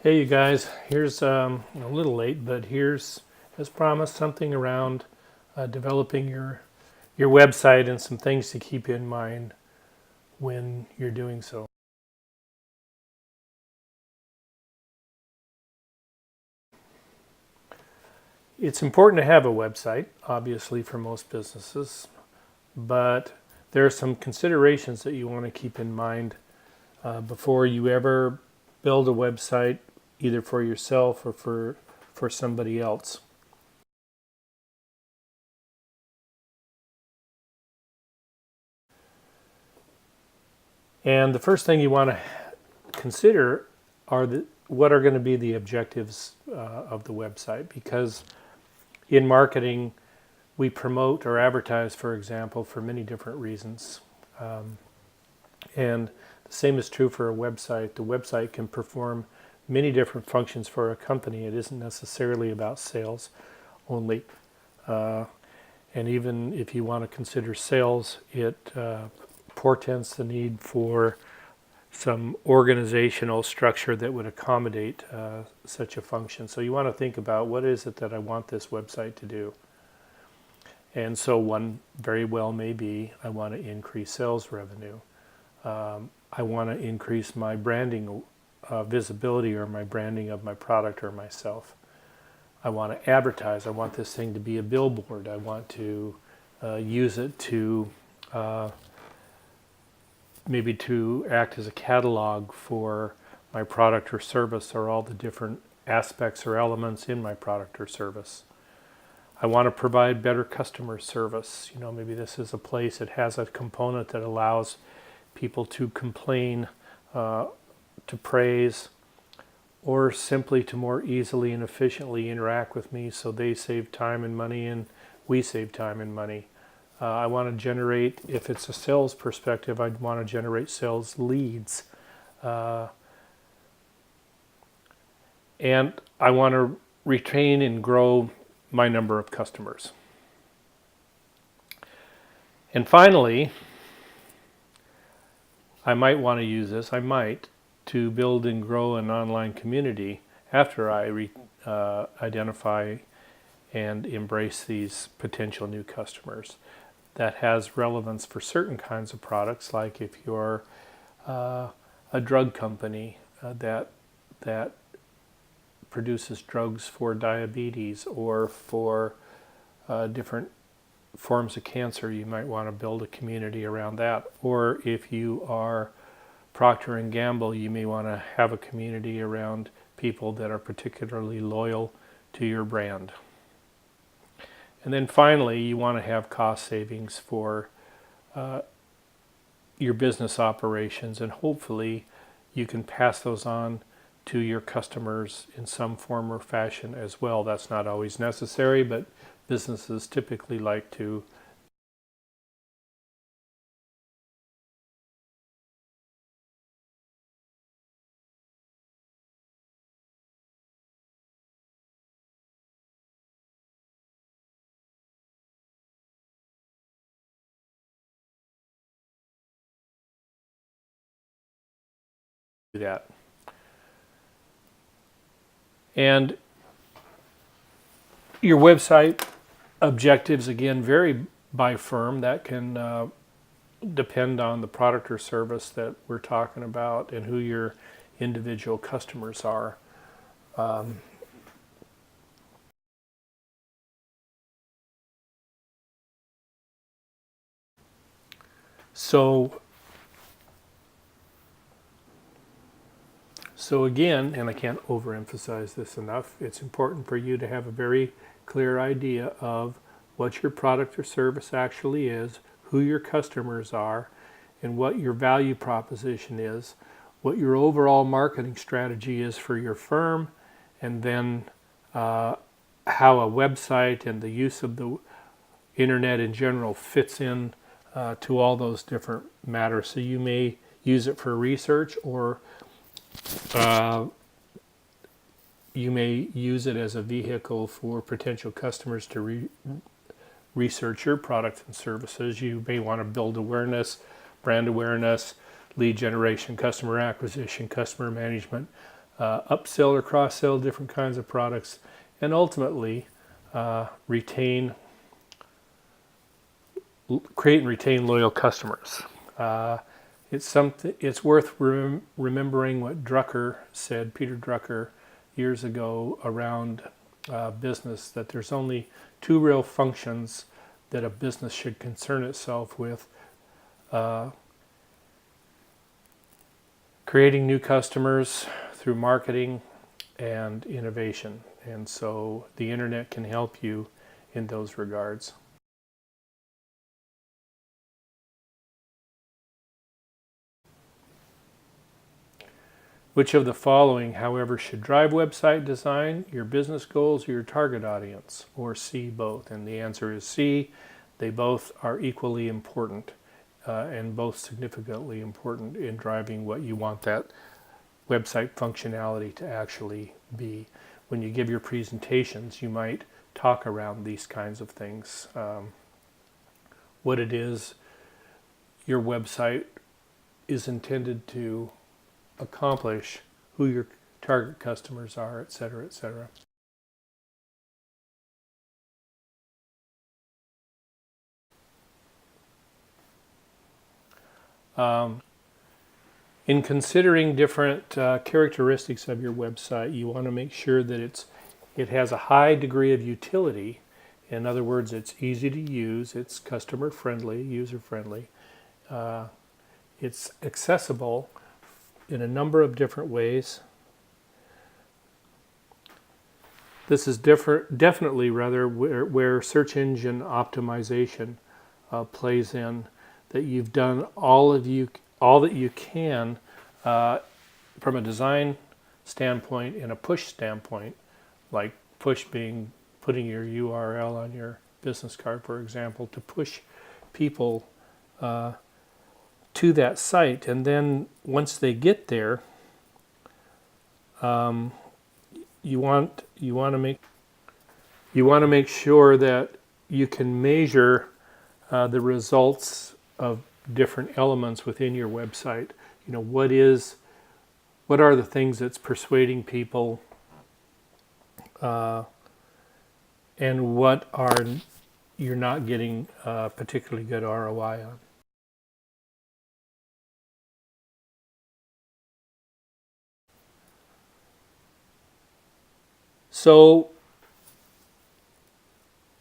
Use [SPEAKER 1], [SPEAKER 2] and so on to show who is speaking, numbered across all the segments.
[SPEAKER 1] Hey you guys, here's a little late, but here's, as promised, something around developing your website and some things to keep in mind when you're doing so. It's important to have a website, obviously, for most businesses, but there are some considerations that you want to keep in mind before you ever build a website, either for yourself or for somebody else. And the first thing you want to consider are what are going to be the objectives of the website, because in marketing we promote or advertise, for example, for many different reasons, and the same is true for a website. The website can perform many different functions for a company. It isn't necessarily about sales only, and even if you want to consider sales, it portends the need for some organizational structure that would accommodate such a function. So you want to think about, what is it that I want this website to do? And so one very well may be, I want to increase sales revenue. I want to increase my branding visibility, or my branding of my product or myself. I want to advertise. I want this thing to be a billboard. I want to use it to maybe to act as a catalog for my product or service, or all the different aspects or elements in my product or service. I want to provide better customer service. Maybe this is a place that has a component that allows people to complain, to praise, or simply to more easily and efficiently interact with me, so they save time and money and we save time and money. I want to generate, if it's a sales perspective, I'd want to generate sales leads. And I want to retain and grow my number of customers. And finally, I might want to use this, to build and grow an online community after I identify and embrace these potential new customers. That has relevance for certain kinds of products, like if you're a drug company that produces drugs for diabetes or for different forms of cancer. You might want to build a community around that. Or if you are Procter & Gamble, you may want to have a community around people that are particularly loyal to your brand. And then finally, you want to have cost savings for your business operations, and hopefully you can pass those on to your customers in some form or fashion as well. That's not always necessary, but businesses typically like to do that. And your website objectives, again, vary by firm. That can depend on the product or service that we're talking about and who your individual customers are. So again, and I can't overemphasize this enough, it's important for you to have a very clear idea of what your product or service actually is, who your customers are, and what your value proposition is, what your overall marketing strategy is for your firm, and then how a website and the use of the internet in general fits in to all those different matters. So you may use it for research, or you may use it as a vehicle for potential customers to research your products and services. You may want to build awareness, brand awareness, lead generation, customer acquisition, customer management, upsell or cross-sell different kinds of products, and ultimately create and retain loyal customers. It's worth remembering what Drucker said, Peter Drucker, years ago around business, that there's only two real functions that a business should concern itself with: creating new customers through marketing and innovation. And so the internet can help you in those regards. Which of the following, however, should drive website design? Your business goals or your target audience? Or C, both? And the answer is C. They both are equally important and both significantly important in driving what you want that website functionality to actually be. When you give your presentations, you might talk around these kinds of things. What it is your website is intended to accomplish, who your target customers are, etc., etc. In considering different characteristics of your website, you want to make sure that it has a high degree of utility. In other words, it's easy to use, it's customer friendly, user friendly, it's accessible in a number of different ways. This is definitely where search engine optimization plays in. That you've done all that you can from a design standpoint and a push standpoint, like push being putting your URL on your business card, for example, to push people to that site. And then once they get there, you want to make sure that you can measure the results of different elements within your website. You know, what are the things that's persuading people, and what are you're not getting particularly good ROI on. So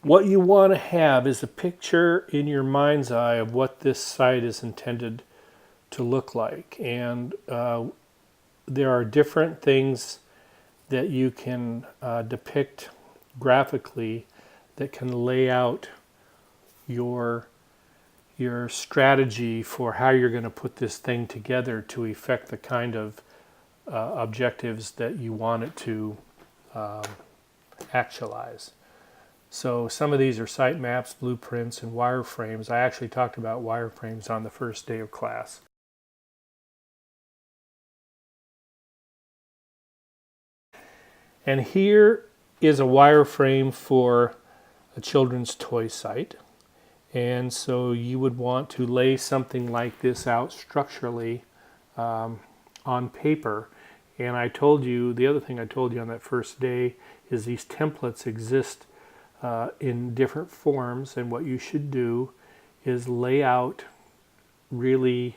[SPEAKER 1] what you want to have is a picture in your mind's eye of what this site is intended to look like. And there are different things that you can depict graphically that can lay out your strategy for how you're going to put this thing together to effect the kind of objectives that you want it to actualize. So some of these are sitemaps, blueprints, and wireframes. I actually talked about wireframes on the first day of class. And here is a wireframe for a children's toy site. And so you would want to lay something like this out structurally on paper. And I told you, the other thing I told you on that first day is these templates exist in different forms, and what you should do is lay out really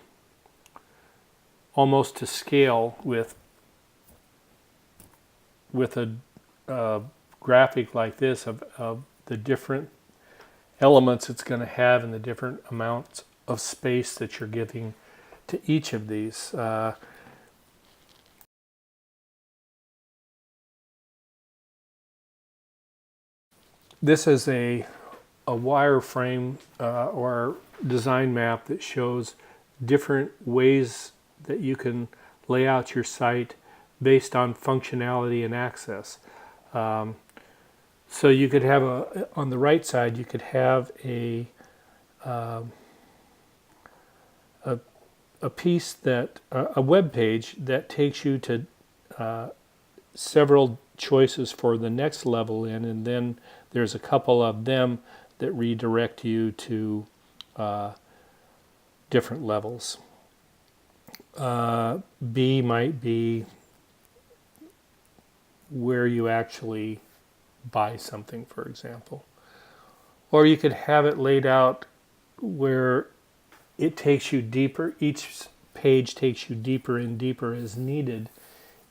[SPEAKER 1] almost to scale with a graphic like this of the different elements it's going to have and the different amounts of space that you're giving to each of these. This is a wireframe or design map that shows different ways that you can lay out your site based on functionality and access. So you could have on the right side, you could have a piece a web page that takes you to several choices for the next level in, and then there's a couple of them that redirect you to different levels. B might be where you actually buy something, for example. Or you could have it laid out where it takes you deeper, each page takes you deeper and deeper as needed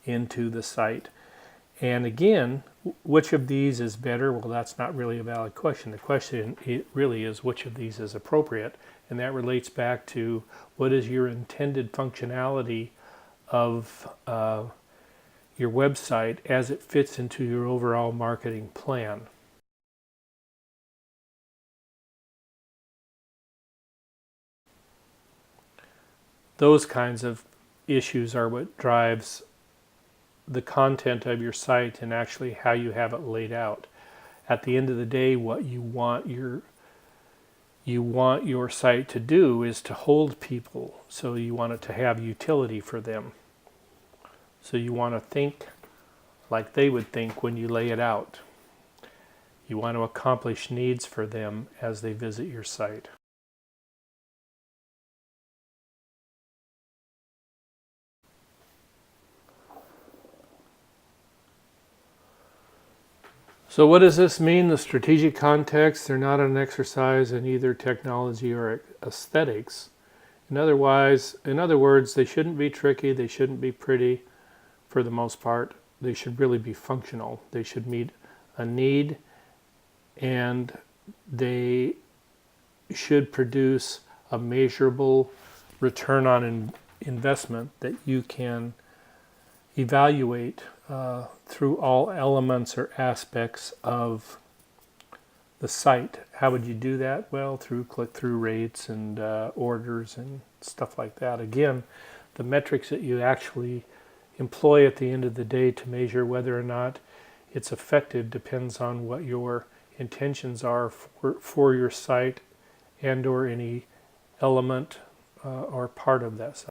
[SPEAKER 1] into the site. And again, which of these is better? Well, that's not really a valid question. The question it really is which of these is appropriate, and that relates back to what is your intended functionality of your website as it fits into your overall marketing plan. Those kinds of issues are what drives the content of your site and actually how you have it laid out. At the end of the day, what you want your site to do is to hold people. So you want it to have utility for them. So you want to think like they would think when you lay it out. You want to accomplish needs for them as they visit your site. So what does this mean? The strategic context, they're not an exercise in either technology or aesthetics. In other words, they shouldn't be tricky, they shouldn't be pretty for the most part. They should really be functional. They should meet a need, and they should produce a measurable return on investment that you can evaluate through all elements or aspects of the site. How would you do that? Well, through click-through rates and orders and stuff like that. Again, the metrics that you actually employ at the end of the day to measure whether or not it's effective depends on what your intentions are for your site and or any element or part of that site.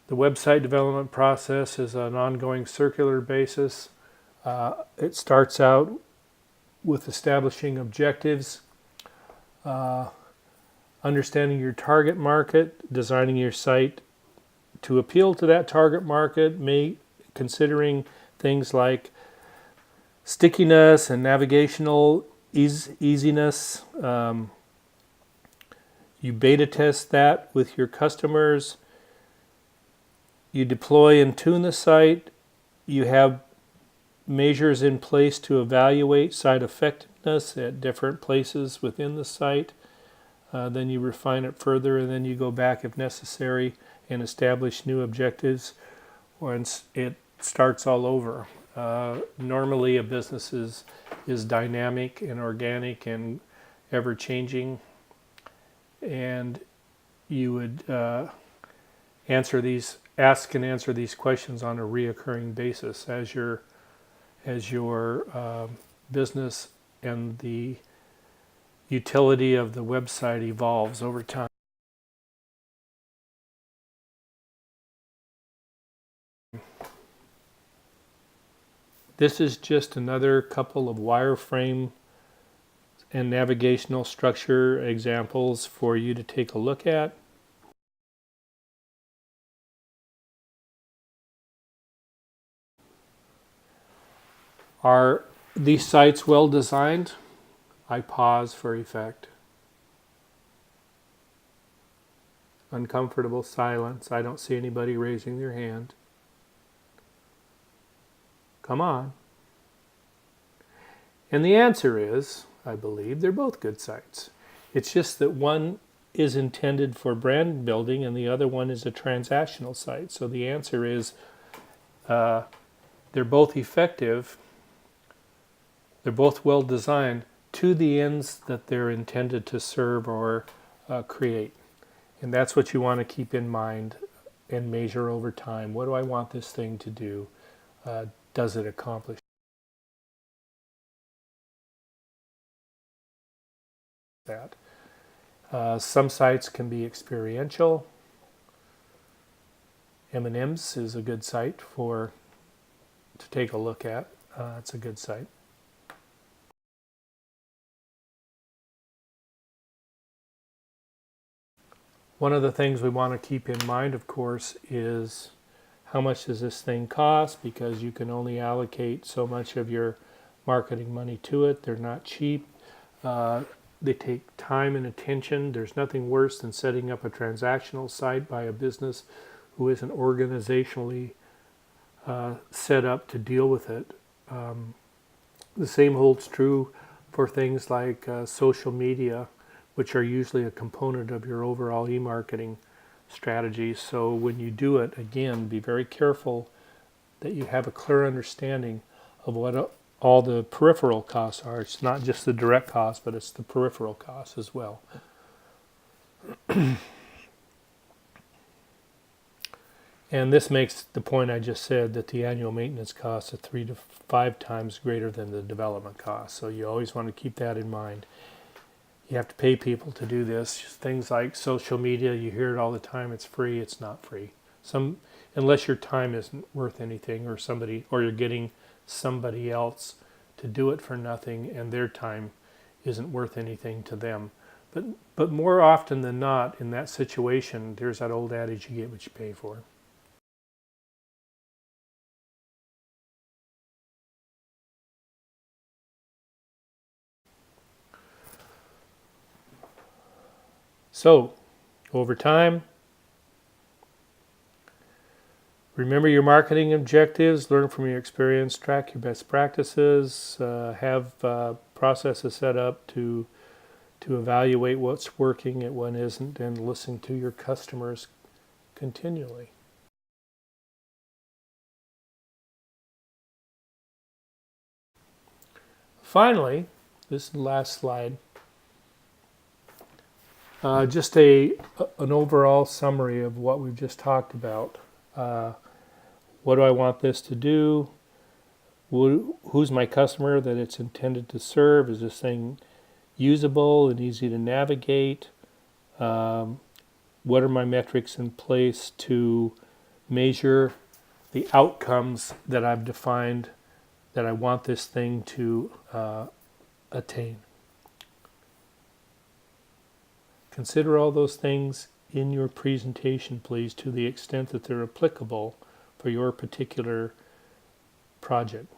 [SPEAKER 1] The website development process is an ongoing circular basis. It starts out with establishing objectives, understanding your target market, designing your site to appeal to that target market, considering things like stickiness and navigational easiness. You beta test that with your customers. You deploy and tune the site. You have measures in place to evaluate site effectiveness at different places within the site. Then you refine it further, and then you go back if necessary and establish new objectives, or it starts all over. Normally a business is dynamic and organic and ever-changing, and you would ask and answer these questions on a reoccurring basis as your business and the utility of the website evolves over time. This is just another couple of wireframe and navigational structure examples for you to take a look at. Are these sites well designed? I pause for effect. Uncomfortable silence. I don't see anybody raising their hand. Come on. And the answer is, I believe, they're both good sites. It's just that one is intended for brand building and the other one is a transactional site. So the answer is they're both effective. They're both well designed to the ends that they're intended to serve or create. And that's what you want to keep in mind and measure over time. What do I want this thing to do? Does it accomplish that? Some sites can be experiential. M&M's is a good site to take a look at. It's a good site. One of the things we want to keep in mind, of course, is how much does this thing cost, because you can only allocate so much of your marketing money to it. They're not cheap. They take time and attention. There's nothing worse than setting up a transactional site by a business who isn't organizationally set up to deal with it. The same holds true for things like social media, which are usually a component of your overall e-marketing strategy. So when you do it, again, be very careful that you have a clear understanding of what all the peripheral costs are. It's not just the direct cost, but it's the peripheral costs as well. And this makes the point I just said, that the annual maintenance costs are 3 to 5 times greater than the development costs. So you always want to keep that in mind. You have to pay people to do this. Things like social media, you hear it all the time. It's free. It's not free. Unless your time isn't worth anything, or you're getting somebody else to do it for nothing, and their time isn't worth anything to them. But more often than not, in that situation, there's that old adage: you get what you pay for. So, over time, remember your marketing objectives, learn from your experience, track your best practices, have processes set up to evaluate what's working and what isn't, and listen to your customers continually. Finally, this is the last slide. Just an overall summary of what we've just talked about. What do I want this to do? Who's my customer that it's intended to serve? Is this thing usable and easy to navigate? What are my metrics in place to measure the outcomes that I've defined that I want this thing to attain? Consider all those things in your presentation, please, to the extent that they're applicable for your particular project.